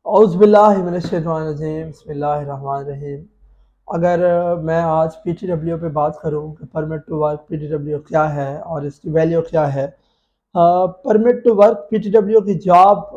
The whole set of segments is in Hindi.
औज़ुबिल्लाहिमिनश्शैतानिर्रजीम बिस्मिल्लाहिर्रहमानिर्रहीम। अगर मैं आज पीटीडब्ल्यू पे बात करूँ कि परमिट टू वर्क पीटीडब्ल्यू क्या है और इसकी वैल्यू क्या है। परमिट टू वर्क पीटीडब्ल्यू की जॉब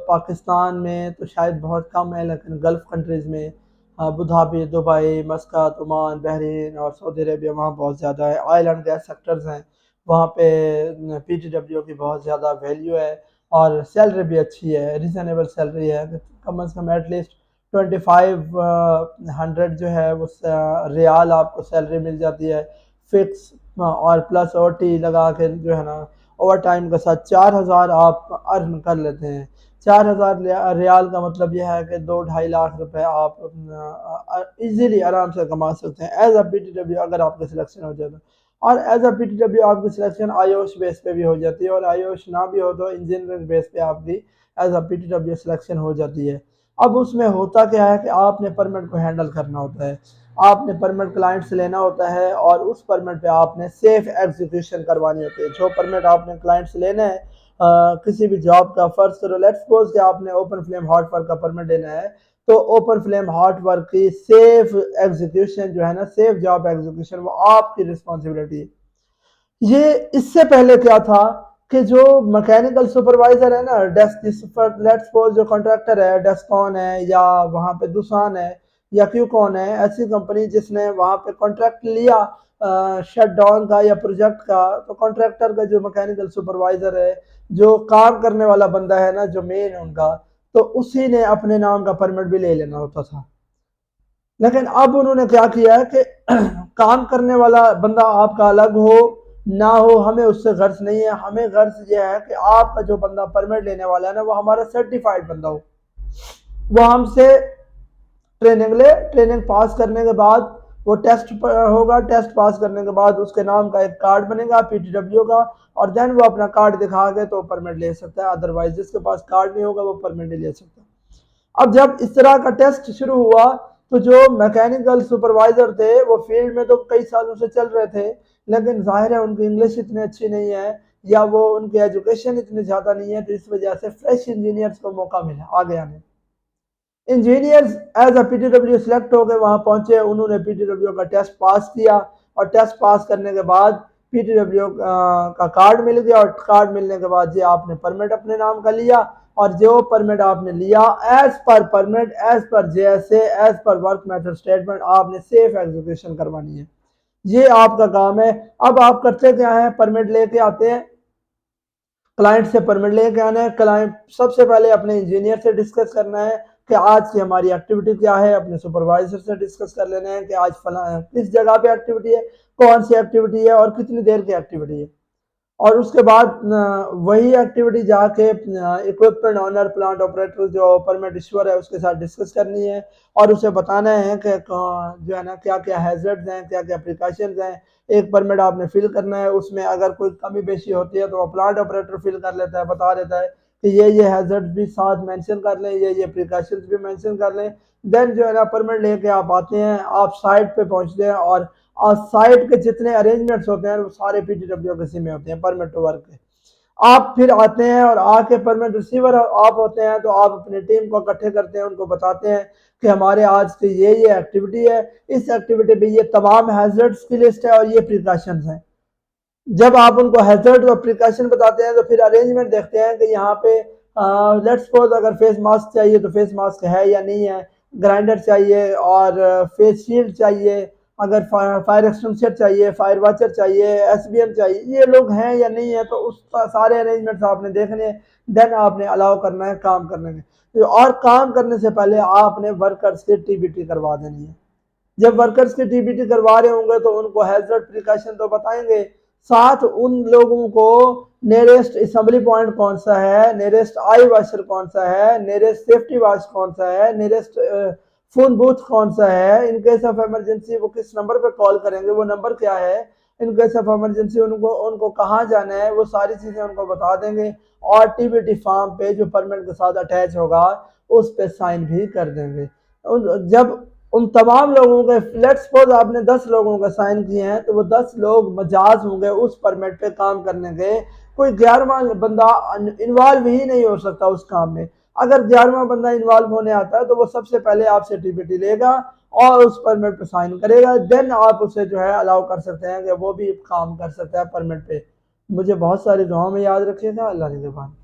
पाकिस्तान में तो शायद बहुत कम है, लेकिन गल्फ़ कंट्रीज़ में Abu Dhabi, Dubai, मस्कत, Oman, Bahrain और सऊदी अरेबिया वहाँ बहुत ज़्यादा है। ऑयल एंड गैस सेक्टर्स हैं, वहाँ पे पीटीडब्ल्यू की बहुत ज़्यादा वैल्यू है और सैलरी भी अच्छी है, रीज़नेबल सैलरी है। कम से कम एटलीस्ट 2500 जो है वो रियाल आपको सैलरी मिल जाती है फिक्स, और प्लस ओटी लगा के जो है ना ओवर टाइम के साथ 4000 आप अर्न कर लेते हैं। 4000 रियाल का मतलब यह है कि 2-2.5 लाख रुपए आप इजीली आराम से कमा सकते हैं एज अ पीटीडब्ल्यू, अगर आपका सिलेक्शन हो जाए तो। और एज अ पीटीडब्ल्यू आपकी सिलेक्शन आईओएस बेस पे भी हो जाती है, और आईओएस ना भी हो तो इंजीनियरिंग बेस पे आपकी एज अ पीटीडब्ल्यू सिलेक्शन हो जाती है। अब उसमें होता क्या है कि आपने परमिट को हैंडल करना होता है, आपने परमिट क्लाइंट से लेना होता है और उस परमिट पे आपने सेफ एग्जीक्यूशन करवानी होती है। जो परमिट आपने क्लाइंट से लेना है किसी भी जॉब का, फर्ज करो लेट्स सपोज कि आपने ओपन फ्लेम हॉट वर्क का परमिट लेना है, तो ओपन फ्लेम हॉट वर्क की सेफ एग्जीक्यूशन जो है ना, सेफ जॉब एग्जीक्यूशन, वो आपकी रिस्पॉन्सिबिलिटी है। ये इससे पहले क्या था कि जो मैकेनिकल सुपरवाइजर है ना, डेस्क लेट्स सपोज जो कॉन्ट्रैक्टर है, डेस्कॉन है या वहाँ पे दुसान है या क्यूकॉन है, ऐसी कंपनी जिसने वहाँ पे कॉन्ट्रैक्ट लिया शट डाउन का या प्रोजेक्ट का, तो कॉन्ट्रैक्टर का जो मैकेनिकल सुपरवाइजर है, जो काम करने वाला बंदा है ना, जो मेन उनका, तो उसी ने अपने नाम का परमिट भी ले लेना होता था। लेकिन अब उन्होंने क्या किया है कि काम करने वाला बंदा आपका अलग हो ना हो, हमें उससे गर्ज नहीं है। हमें गर्ज ये है कि आपका जो बंदा परमिट लेने वाला है ना, वो हमारा सर्टिफाइड बंदा हो, वो हमसे ट्रेनिंग ले, ट्रेनिंग पास करने के बाद वो टेस्ट होगा, टेस्ट पास करने के बाद उसके नाम का एक कार्ड बनेगा पीटीडब्ल्यू का, और देन वो अपना कार्ड दिखा के तो परमिट ले सकता है। अदरवाइज जिसके पास कार्ड नहीं होगा वो परमिट नहीं ले सकता। अब जब इस तरह का टेस्ट शुरू हुआ, तो जो मैकेनिकल सुपरवाइजर थे वो फील्ड में तो कई सालों से चल रहे थे, लेकिन जाहिर है उनकी इंग्लिश इतनी अच्छी नहीं है या वो उनकी एजुकेशन इतनी ज़्यादा नहीं है, तो इस वजह से फ्रेश इंजीनियर्स को मौका मिला आगे आने। Engineers as a PTW select हो गए, वहां पहुंचे, उन्होंने पीटीडब्ल्यू का टेस्ट पास किया, और टेस्ट पास करने के बाद पीटीडब्ल्यू का कार्ड मिल गया, और कार्ड मिलने के बाद जी आपने परमिट अपने नाम का लिया, और जो परमिट आपने लिया as per permit, as per JSA, as per work method statement आपने सेफ एग्जीक्यूशन करवानी है। ये आपका काम है। अब आप करते क्या है, परमिट लेके आते हैं, क्लाइंट से परमिट लेके आना है। क्लाइंट सबसे पहले अपने इंजीनियर से डिस्कस करना है कि आज की हमारी एक्टिविटी क्या है, अपने सुपरवाइजर से डिस्कस कर लेना है कि आज फला किस जगह पे एक्टिविटी है, कौन सी एक्टिविटी है और कितनी देर की एक्टिविटी है। और उसके बाद वही एक्टिविटी जाके इक्विपमेंट ऑनर, प्लांट ऑपरेटर जो परमिट इश्यूअर है उसके साथ डिस्कस करनी है, और उसे बताना है कि जो है ना क्या क्या हैजर्ड्स हैं, क्या क्या प्रिकॉशंस हैं। एक परमिट आपने फिल करना है, उसमें अगर कोई कमी पेशी होती है तो वो प्लांट ऑपरेटर फिल कर लेता है, बता देता है कि ये हैजर्ड्स भी साथ मेंशन कर लें, ये प्रिकॉशंस भी मेंशन कर लें। देन जो है ना परमिट लेके आप आते हैं, आप साइट पे पहुंचते हैं, और साइट के जितने अरेंजमेंट्स होते हैं वो सारे पीटीडब्ल्यू के में होते हैं परमिट टू वर्क के। आप फिर आते हैं और आके परमिट रिसीवर आप होते हैं, तो आप अपनी टीम को इकट्ठे करते हैं, उनको बताते हैं कि हमारे आज की ये एक्टिविटी है, इस एक्टिविटी में ये तमाम हैजर्ड्स की लिस्ट है और ये प्रिकॉशंस हैं। जब आप उनको हैजर्ड और प्रिकॉशन बताते हैं, तो फिर अरेंजमेंट देखते हैं कि यहाँ पे लेट्स सपोज अगर फेस मास्क चाहिए तो फेस मास्क है या नहीं है, ग्राइंडर चाहिए और फेस शील्ड चाहिए, अगर फायर एक्सटिंग्विशर चाहिए, फायर वॉचर चाहिए, एसबीएम चाहिए, ये लोग हैं या नहीं है, तो उस सारे अरेंजमेंट्स आपने देखने हैं। देन आपने अलाउ करना है काम करने में, और काम करने से पहले आपने वर्कर्स की टीबीटी करवा देनी है। जब वर्कर्स की टीबीटी करवा रहे होंगे तो उनको हैजर्ड प्रिकॉशन तो बताएंगे, साथ उन लोगों को नियरेस्ट असेंबली पॉइंट कौन सा है, नियरेस्ट आई वाशर कौन सा है, नियरेस्ट सेफ्टी वाश कौन सा है, नियरेस्ट फोन बूथ कौन सा है, इन केस ऑफ इमरजेंसी वो किस नंबर पे कॉल करेंगे, वो नंबर क्या है, इन केस ऑफ इमरजेंसी उनको उनको कहाँ जाना है, वो सारी चीजें उनको बता देंगे, और टीबीटी फॉर्म पे जो परमिट के साथ अटैच होगा उस पे साइन भी कर देंगे। जब उन तमाम लोगों के लेट्स सपोज आपने 10 लोगों का साइन किए हैं, तो वो 10 लोग मजाज होंगे उस परमिट पे काम करने के। कोई 11वां बंदा इन्वॉल्व ही नहीं हो सकता उस काम में। अगर 11वां बंदा इन्वॉल्व होने आता है तो वो सबसे पहले आपसे टीपीटी लेगा और उस परमिट पे साइन करेगा, देन आप उसे जो है अलाउ कर सकते हैं कि वो भी काम कर सकता है परमिट पे। मुझे बहुत सारी दुआओं में याद रखिएगा। अल्लाह निगहबान।